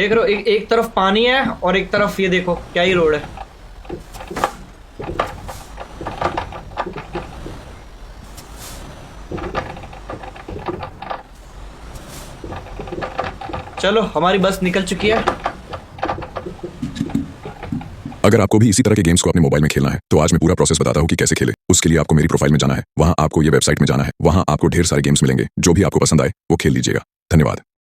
देख रहे हो, एक तरफ पानी है और एक तरफ ये देखो क्या ही रोड है। चलो हमारी बस निकल चुकी है। अगर आपको भी इसी तरह के गेम्स को अपने मोबाइल में खेलना है तो आज मैं पूरा प्रोसेस बताता हूँ कि कैसे खेले। उसके लिए आपको मेरी प्रोफाइल में जाना है, वहां आपको ये वेबसाइट में जाना है, वहां आपको ढेर सारे गेम्स मिलेंगे। जो भी आपको पसंद आए वो खेल लीजिएगा। धन्यवाद।